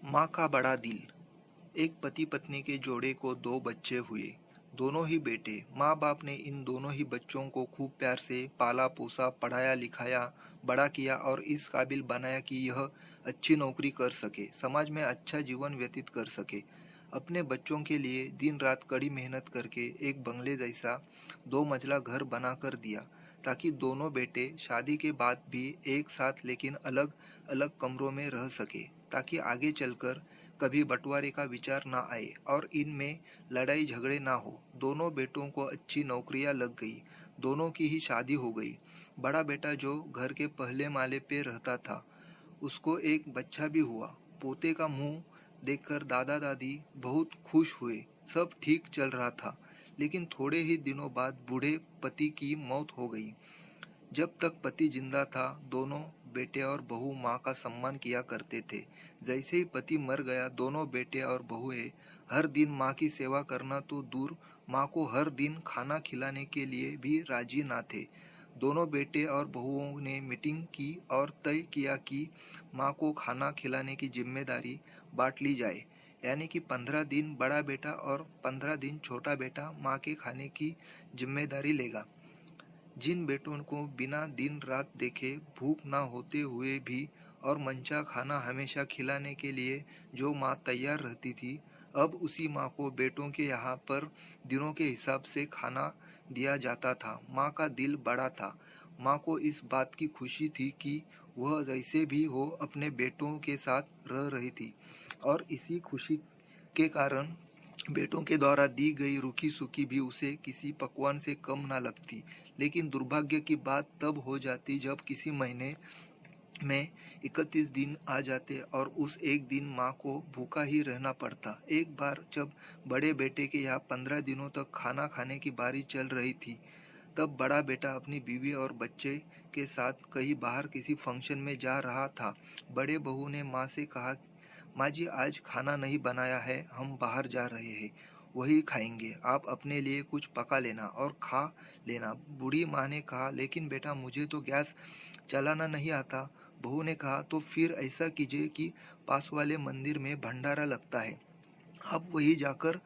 माँ का बड़ा दिल। एक पति पत्नी के जोड़े को दो बच्चे हुए, दोनों ही बेटे। माँ बाप ने इन दोनों ही बच्चों को खूब प्यार से पाला पोसा, पढ़ाया लिखाया, बड़ा किया और इस काबिल बनाया कि यह अच्छी नौकरी कर सके, समाज में अच्छा जीवन व्यतीत कर सके। अपने बच्चों के लिए दिन रात कड़ी मेहनत करके एक बंगले जैसा 2 मंजिला घर बना कर दिया, ताकि दोनों बेटे शादी के बाद भी एक साथ लेकिन अलग अलग कमरों में रह सके, ताकि आगे चलकर कभी बंटवारे का विचार ना आए और इनमें लड़ाई झगड़े ना हो। दोनों बेटों को अच्छी नौकरियां लग गई, दोनों की ही शादी हो गई। बड़ा बेटा जो घर के पहले माले पे रहता था, उसको एक बच्चा भी हुआ। पोते का मुंह देखकर दादा दादी बहुत खुश हुए। सब ठीक चल रहा था, लेकिन थोड़े ही दिनों बाद बूढ़े पति की मौत हो गई। जब तक पति जिंदा था, दोनों बेटे और बहू माँ का सम्मान किया करते थे। जैसे ही पति मर गया, दोनों बेटे और बहुएं हर दिन माँ की सेवा करना तो दूर, माँ को हर दिन खाना खिलाने के लिए भी राजी ना थे। दोनों बेटे और बहुओं ने मीटिंग की और तय किया कि माँ को खाना खिलाने की जिम्मेदारी बांट ली जाए, यानी कि 15 दिन बड़ा बेटा और 15 दिन छोटा बेटा माँ के खाने की जिम्मेदारी लेगा। जिन बेटों को बिना दिन रात देखे भूख ना होते हुए भी और मनचा खाना हमेशा खिलाने के लिए जो माँ तैयार रहती थी, अब उसी माँ को बेटों के यहाँ पर दिनों के हिसाब से खाना दिया जाता था। माँ का दिल बड़ा था। माँ को इस बात की खुशी थी कि वह जैसे भी हो अपने बेटों के साथ रह रही थी, और इसी खुशी के कारण बेटों के द्वारा दी गई रूखी सूखी भी उसे किसी पकवान से कम ना लगती। लेकिन दुर्भाग्य की बात तब हो जाती जब किसी महीने में 31 दिन आ जाते और उस एक दिन माँ को भूखा ही रहना पड़ता। एक बार जब बड़े बेटे के यहाँ 15 दिनों तक खाना खाने की बारी चल रही थी, तब बड़ा बेटा अपनी बीवी और बच्चे के साथ कहीं बाहर किसी फंक्शन में जा रहा था। बड़े बहू ने माँ से कहा, माँ जी आज खाना नहीं बनाया है, हम बाहर जा रहे हैं, वही खाएंगे, आप अपने लिए कुछ पका लेना और खा लेना। बूढ़ी माँ ने कहा, लेकिन बेटा मुझे तो गैस चलाना नहीं आता। बहू ने कहा, तो फिर ऐसा कीजिए कि पास वाले मंदिर में भंडारा लगता है, आप वही जाकर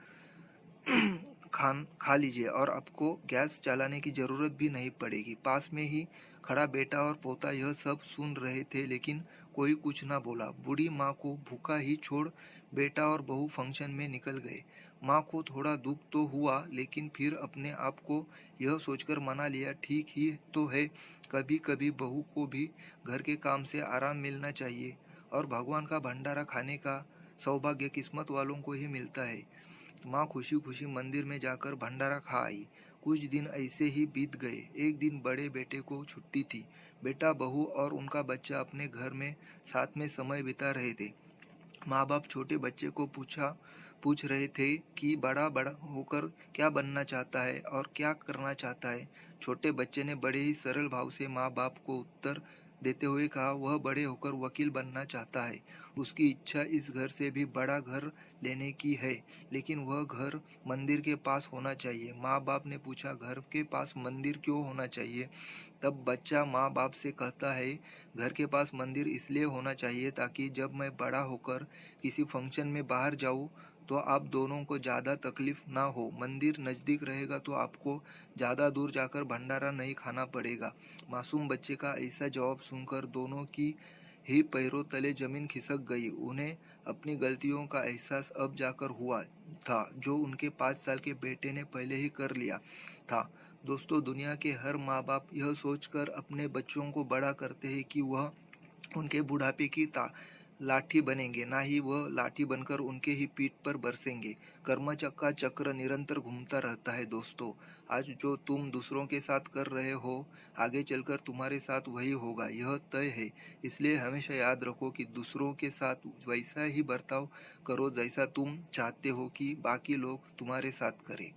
खान खा लीजिए और आपको गैस चलाने की जरूरत भी नहीं पड़ेगी। पास में ही खड़ा बेटा और पोता यह सब सुन रहे थे, लेकिन कोई कुछ ना बोला। बूढ़ी माँ को भूखा ही छोड़ बेटा और बहू फंक्शन में निकल गए। माँ को थोड़ा दुख तो हुआ, लेकिन फिर अपने आप को यह सोचकर मना लिया, ठीक ही तो है, कभी कभी बहू को भी घर के काम से आराम मिलना चाहिए, और भगवान का भंडारा खाने का सौभाग्य किस्मत वालों को ही मिलता है। माँ खुशी खुशी मंदिर में जाकर भंडारा खा आई। कुछ दिन ऐसे ही बीत गए। एक दिन बड़े बेटे को छुट्टी थी। बेटा, बहू और उनका बच्चा अपने घर में साथ में समय बिता रहे थे। माँ बाप छोटे बच्चे को पूछ रहे थे कि बड़ा बड़ा होकर क्या बनना चाहता है और क्या करना चाहता है। छोटे बच्चे ने बड़े ही सरल भाव से माँ बाप को उत्तर देते हुए कहा, वह बड़े होकर वकील बनना चाहता है। उसकी इच्छा इस घर से भी बड़ा घर लेने की है, लेकिन वह घर मंदिर के पास होना चाहिए। माँ बाप ने पूछा, घर के पास मंदिर क्यों होना चाहिए? तब बच्चा माँ बाप से कहता है, घर के पास मंदिर इसलिए होना चाहिए ताकि जब मैं बड़ा होकर किसी फंक्शन में बाहर जाऊँ तो आप दोनों को ज़्यादा तकलीफ ना हो। मंदिर नज़दीक रहेगा तो आपको ज़्यादा दूर जाकर भंडारा नहीं खाना पड़ेगा। मासूम बच्चे का ऐसा जवाब सुनकर दोनों की ही पैरों तले जमीन खिसक गई। उन्हें अपनी गलतियों का एहसास अब जाकर हुआ था, जो उनके 5 साल के बेटे ने पहले ही कर लिया था। दोस्तों, दुनिया के हर माँ बाप यह सोचकर अपने बच्चों को बड़ा करते हैं कि वह उनके बुढ़ापे की लाठी बनेंगे, ना ही वह लाठी बनकर उनके ही पीठ पर बरसेंगे। कर्म का चक्र निरंतर घूमता रहता है। दोस्तों, आज जो तुम दूसरों के साथ कर रहे हो, आगे चलकर तुम्हारे साथ वही होगा, यह तय है। इसलिए हमेशा याद रखो कि दूसरों के साथ वैसा ही बर्ताव करो जैसा तुम चाहते हो कि बाकी लोग तुम्हारे साथ करें।